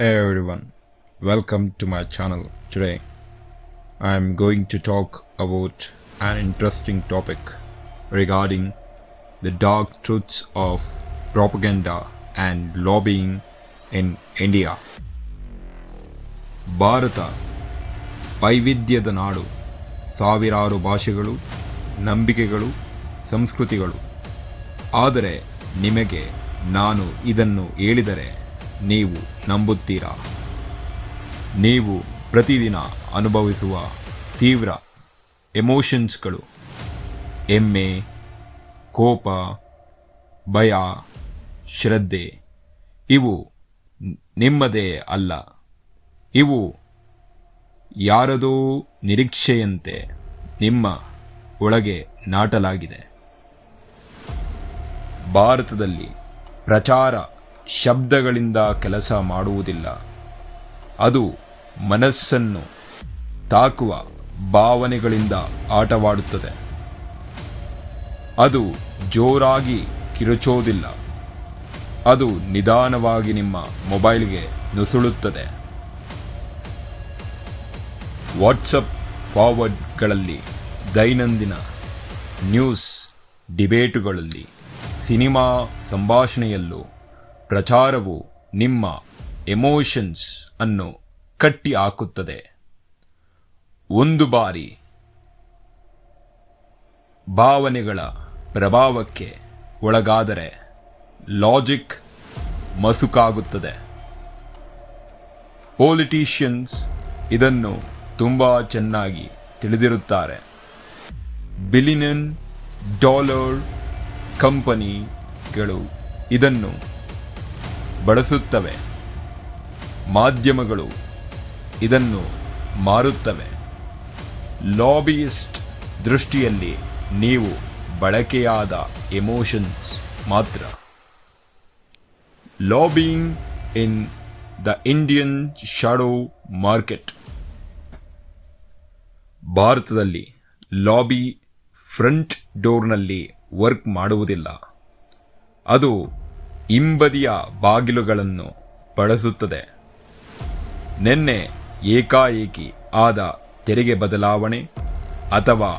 Hey everyone, welcome to my channel. Today I am going to talk about an interesting topic regarding the dark truths of propaganda and lobbying in India. Bharat ವೈವಿಧ್ಯದ ನಾಡು. ಸಾವಿರಾರು ಭಾಷೆಗಳು, ನಂಬಿಕೆಗಳು, ಸಂಸ್ಕೃತಿಗಳು. ಆದರೆ ನಿಮಗೆ ನಾನು ಇದನ್ನು ಹೇಳಿದರೆ ನೀವು ನಂಬುತ್ತೀರಾ? ನೀವು ಪ್ರತಿದಿನ ಅನುಭವಿಸುವ ತೀವ್ರ ಎಮೋಷನ್ಸ್ಗಳು, ಹೆಮ್ಮೆ, ಕೋಪ, ಭಯ, ಶ್ರದ್ಧೆ, ಇವು ನಿಮ್ಮದೇ ಅಲ್ಲ. ಇವು ಯಾರದೋ ನಿರೀಕ್ಷೆಯಂತೆ ನಿಮ್ಮ ಒಳಗೆ ನಾಟಲಾಗಿದೆ. ಭಾರತದಲ್ಲಿ ಪ್ರಚಾರ ಶಬ್ದಗಳಿಂದ ಕೆಲಸ ಮಾಡುವುದಿಲ್ಲ. ಅದು ಮನಸ್ಸನ್ನು ತಾಕುವ ಭಾವನೆಗಳಿಂದ ಆಟವಾಡುತ್ತದೆ. ಅದು ಜೋರಾಗಿ ಕಿರುಚೋದಿಲ್ಲ. ಅದು ನಿಧಾನವಾಗಿ ನಿಮ್ಮ ಮೊಬೈಲ್ಗೆ ನುಸುಳುತ್ತದೆ. ವಾಟ್ಸಪ್ ಫಾರ್ವರ್ಡ್ಗಳಲ್ಲಿ, ದೈನಂದಿನ ನ್ಯೂಸ್ ಡಿಬೇಟುಗಳಲ್ಲಿ, ಸಿನಿಮಾ ಸಂಭಾಷಣೆಯಲ್ಲೂ ಪ್ರಚಾರವು ನಿಮ್ಮ ಎಮೋಷನ್ಸ್ ಅನ್ನು ಕಟ್ಟಿ ಹಾಕುತ್ತದೆ. ಒಂದು ಬಾರಿ ಭಾವನೆಗಳ ಪ್ರಭಾವಕ್ಕೆ ಒಳಗಾದರೆ ಲಾಜಿಕ್ ಮಸುಕಾಗುತ್ತದೆ. ಪೊಲಿಟಿಷಿಯನ್ಸ್ ಇದನ್ನು ತುಂಬ ಚೆನ್ನಾಗಿ ತಿಳಿದಿರುತ್ತಾರೆ. $1 ಬಿಲಿಯನ್ ಕಂಪನಿಗಳು ಇದನ್ನು ಬಳಸುತ್ತವೆ. ಮಾಧ್ಯಮಗಳು ಇದನ್ನು ಮಾರುತ್ತವೆ. ಲಾಬಿಯಿಸ್ಟ್ ದೃಷ್ಟಿಯಲ್ಲಿ ನೀವು ಬಳಕೆಯಾದ ಎಮೋಷನ್ಸ್ ಮಾತ್ರ. Lobbying in the Indian shadow market. ಭಾರತದಲ್ಲಿ ಲಾಬಿ ಫ್ರಂಟ್ ಡೋರ್ನಲ್ಲಿ ವರ್ಕ್ ಮಾಡುವುದಿಲ್ಲ. ಅದು ಹಿಂಬದಿಯ ಬಾಗಿಲುಗಳನ್ನು ಬಳಸುತ್ತದೆ. ನಿನ್ನೆ ಏಕಾಏಕಿ ಆದ ತೆರಿಗೆ ಬದಲಾವಣೆ ಅಥವಾ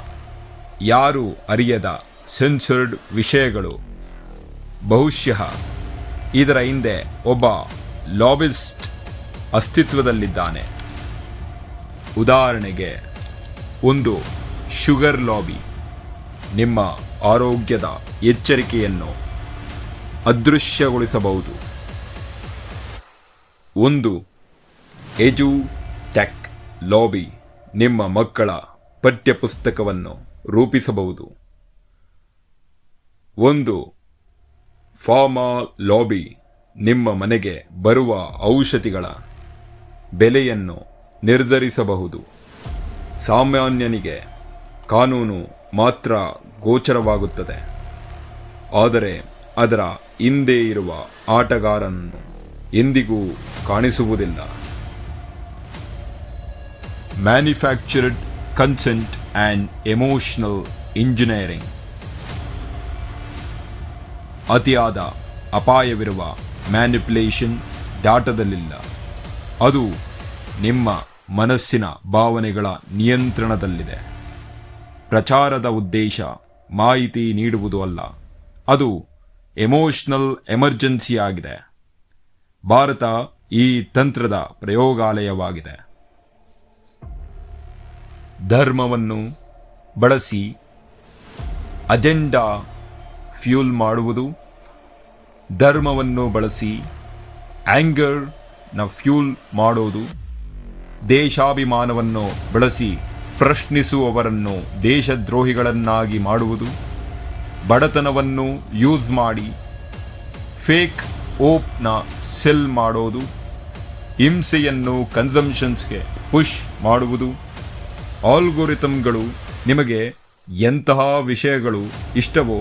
ಯಾರು ಅರಿಯದ ಸೆನ್ಸರ್ಡ್ ವಿಷಯಗಳು, ಬಹುಶಃ ಇದರ ಹಿಂದೆ ಒಬ್ಬ ಲಾಬಿಸ್ಟ್ ಅಸ್ತಿತ್ವದಲ್ಲಿದ್ದಾನೆ. ಉದಾಹರಣೆಗೆ, ಒಂದು ಶುಗರ್ ಲಾಬಿ ನಿಮ್ಮ ಆರೋಗ್ಯದ ಎಚ್ಚರಿಕೆಯನ್ನು ಅದೃಶ್ಯಗೊಳಿಸಬಹುದು. ಒಂದು ಎಜುಟೆಕ್ ಲಾಬಿ ನಿಮ್ಮ ಮಕ್ಕಳ ಪಠ್ಯಪುಸ್ತಕವನ್ನು ರೂಪಿಸಬಹುದು. ಒಂದು ಫಾರ್ಮಾ ಲಾಬಿ ನಿಮ್ಮ ಮನೆಗೆ ಬರುವ ಔಷಧಿಗಳ ಬೆಲೆಯನ್ನು ನಿರ್ಧರಿಸಬಹುದು. ಸಾಮಾನ್ಯನಿಗೆ ಕಾನೂನು ಮಾತ್ರ ಗೋಚರವಾಗುತ್ತದೆ, ಆದರೆ ಅದರ ಹಿಂದೆ ಇರುವ ಆಟಗಾರನನ್ನು ಎಂದಿಗೂ ಕಾಣಿಸುವುದಿಲ್ಲ. Manufactured consent and emotional engineering. ಅತಿಯಾದ ಅಪಾಯವಿರುವ ಮ್ಯಾನಿಪ್ಯುಲೇಷನ್ ಡಾಟಾದಲ್ಲಿಲ್ಲ. ಅದು ನಿಮ್ಮ ಮನಸ್ಸಿನ ಭಾವನೆಗಳ ನಿಯಂತ್ರಣದಲ್ಲಿದೆ. ಪ್ರಚಾರದ ಉದ್ದೇಶ ಮಾಹಿತಿ ನೀಡುವುದು ಅಲ್ಲ, ಅದು ಎಮೋಷನಲ್ ಎಮರ್ಜೆನ್ಸಿ ಆಗಿದೆ. ಭಾರತ ಈ ತಂತ್ರದ ಪ್ರಯೋಗಾಲಯವಾಗಿದೆ. ಧರ್ಮವನ್ನು ಬಳಸಿ ಅಜೆಂಡಾ ಫ್ಯೂಲ್ ಮಾಡುವುದು, ಧರ್ಮವನ್ನು ಬಳಸಿ ಆ್ಯಂಗರ್ನ ಫ್ಯೂಲ್ ಮಾಡೋದು, ದೇಶಾಭಿಮಾನವನ್ನು ಬಳಸಿ ಪ್ರಶ್ನಿಸುವವರನ್ನು ದೇಶದ್ರೋಹಿಗಳನ್ನಾಗಿ ಮಾಡುವುದು, ಬಡತನವನ್ನು ಯೂಸ್ ಮಾಡಿ ಫೇಕ್ ಓಪ್ನ ಸೆಲ್ ಮಾಡೋದು, ಹಿಂಸೆಯನ್ನು ಕನ್ಸಂಪ್ಷನ್ಸ್ಗೆ ಪುಷ್ ಮಾಡುವುದು. ಆಲ್ಗೊರಿಥಮ್ಗಳು ನಿಮಗೆ ಎಂತಹ ವಿಷಯಗಳು ಇಷ್ಟವೋ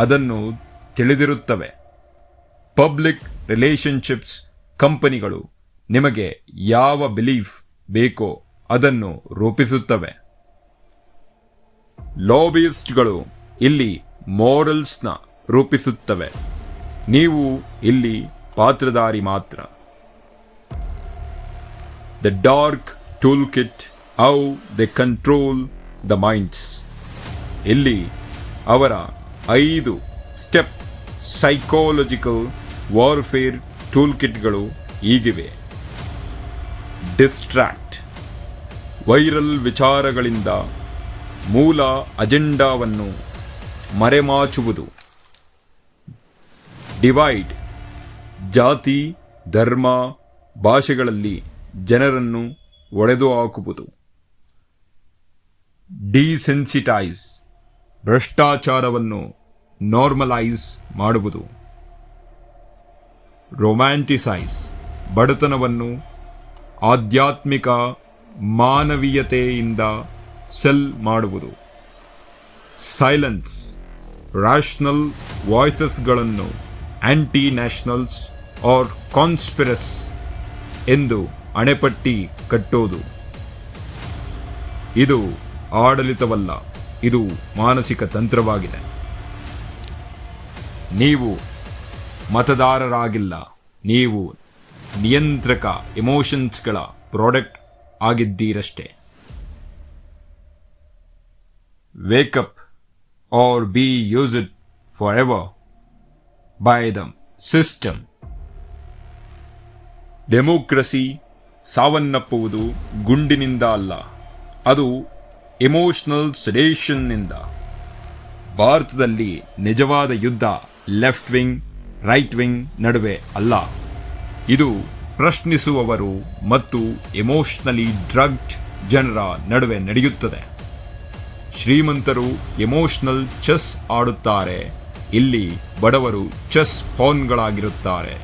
ಅದನ್ನು ತಿಳಿದಿರುತ್ತವೆ. ಪಬ್ಲಿಕ್ ರಿಲೇಷನ್ಶಿಪ್ಸ್ ಕಂಪನಿಗಳು ನಿಮಗೆ ಯಾವ ಬಿಲೀಫ್ ಬೇಕೋ ಅದನ್ನು ರೂಪಿಸುತ್ತವೆ. ಲಾಬಿಯಿಸ್ಟ್ಗಳು ಇಲ್ಲಿ ಮಾರಲ್ಸ್ನ ರೂಪಿಸುತ್ತವೆ. ನೀವು ಇಲ್ಲಿ ಪಾತ್ರಧಾರಿ ಮಾತ್ರ. The dark toolkit, how they control the minds. ಇಲ್ಲಿ ಅವರ 5 ಸ್ಟೆಪ್ ಸೈಕಾಲಜಿಕಲ್ ವಾರ್ಫೇರ್ ಟೂಲ್ ಕಿಟ್ಗಳು ಹೀಗಿವೆ. ಡಿಸ್ಟ್ರಾಕ್ಟ್, ವೈರಲ್ ವಿಚಾರಗಳಿಂದ ಮೂಲ ಅಜೆಂಡಾವನ್ನು ಮರೆಮಾಚುವುದು. ಡಿವೈಡ್, ಜಾತಿ, ಧರ್ಮ, ಭಾಷೆಗಳಲ್ಲಿ ಜನರನ್ನು ಒಡೆದು ಹಾಕುವುದು. ಡಿಸೆನ್ಸಿಟೈಸ್, ಭ್ರಷ್ಟಾಚಾರವನ್ನು ನಾರ್ಮಲೈಸ್ ಮಾಡುವುದು. ರೊಮ್ಯಾಂಟಿಸೈಸ್, ಬಡತನವನ್ನು ಆಧ್ಯಾತ್ಮಿಕ ಮಾನವೀಯತೆಯಿಂದ ಸೆಲ್ ಮಾಡುವುದು. ಸೈಲೆನ್ಸ್, ರ್ಯಾಷನಲ್ ವಾಯ್ಸಸ್ಗಳನ್ನು ಆಂಟಿ ನ್ಯಾಷನಲ್ಸ್ ಆರ್ ಕಾನ್ಸ್ಪಿರಸ್ ಎಂದು ಅಣೆಪಟ್ಟಿ ಕಟ್ಟೋದು. ಇದು ಆಡಳಿತವಲ್ಲ, ಇದು ಮಾನಸಿಕ ತಂತ್ರವಾಗಿದೆ. ನೀವು ಮತದಾರರಾಗಿಲ್ಲ, ನೀವು ನಿಯಂತ್ರಕ ಎಮೋಷನ್ಸ್ಗಳ ಪ್ರಾಡಕ್ಟ್ ಆಗಿದ್ದೀರಷ್ಟೇ. Wake up are be used for ever by the system. Democracy ಸಾವನ್ನಪ್ಪುವುದು ಗುಂಡಿನಿಂದ ಅಲ್ಲ, ಅದು ಎಮೋಷನಲ್ ಸೆಡೇಷನ್ನಿಂದ. ಭಾರತದಲ್ಲಿ ನಿಜವಾದ ಯುದ್ಧ ಲೆಫ್ಟ್ ವಿಂಗ್ ರೈಟ್ ವಿಂಗ್ ನಡುವೆ ಅಲ್ಲ, ಇದು ಪ್ರಶ್ನಿಸುವವರು ಮತ್ತು ಎಮೋಷನಲಿ ಡ್ರಗ್ಡ್ ಜನರ ನಡುವೆ ನಡೆಯುತ್ತದೆ. ಶ್ರೀಮಂತರು ಎಮೋಷನಲ್ ಚೆಸ್ ಆಡುತ್ತಾರೆ, ಇಲ್ಲಿ ಬಡವರು ಚೆಸ್ ಪಾನ್ಗಳಾಗಿರುತ್ತಾರೆ.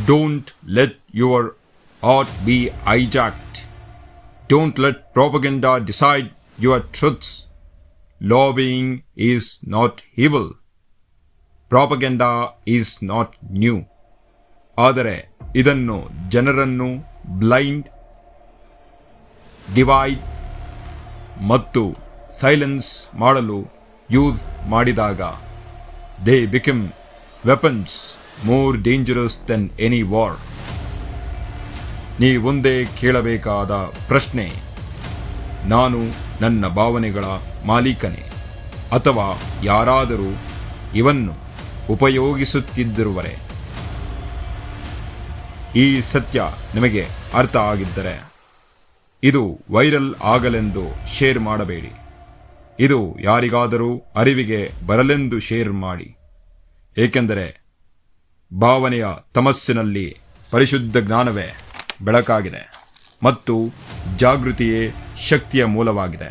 Don't let your art be hijacked. Don't let propaganda decide your truths. Lobbying is not evil. Propaganda is not new. ಆದರೆ ಇದನ್ನು ಜನರನ್ನು ಬ್ಲೈಂಡ್, ಡಿವೈಡ್ ಮತ್ತು ಸೈಲೆನ್ಸ್ ಮಾಡಲು ಯೂಸ್ ಮಾಡಿದಾಗ they become weapons more dangerous than any war. ನೀವೊಂದೇ ಕೇಳಬೇಕಾದ ಪ್ರಶ್ನೆ, ನಾನು ನನ್ನ ಭಾವನೆಗಳ ಮಾಲೀಕನೇ ಅಥವಾ ಯಾರಾದರೂ ಇವನ್ನು ಉಪಯೋಗಿಸುತ್ತಿದ್ದಿರುವರೆ? ಈ ಸತ್ಯ ನಿಮಗೆ ಅರ್ಥ ಆಗಿದ್ದರೆ ಇದು ವೈರಲ್ ಆಗಲೆಂದು ಶೇರ್ ಮಾಡಬೇಡಿ. ಇದು ಯಾರಿಗಾದರೂ ಅರಿವಿಗೆ ಬರಲೆಂದು ಶೇರ್ ಮಾಡಿ. ಏಕೆಂದರೆ ಭಾವನೆಯ ತಮಸ್ಸಿನಲ್ಲಿ ಪರಿಶುದ್ಧ ಜ್ಞಾನವೇ ಬೆಳಕಾಗಿದೆ ಮತ್ತು ಜಾಗೃತಿಯೇ ಶಕ್ತಿಯ ಮೂಲವಾಗಿದೆ.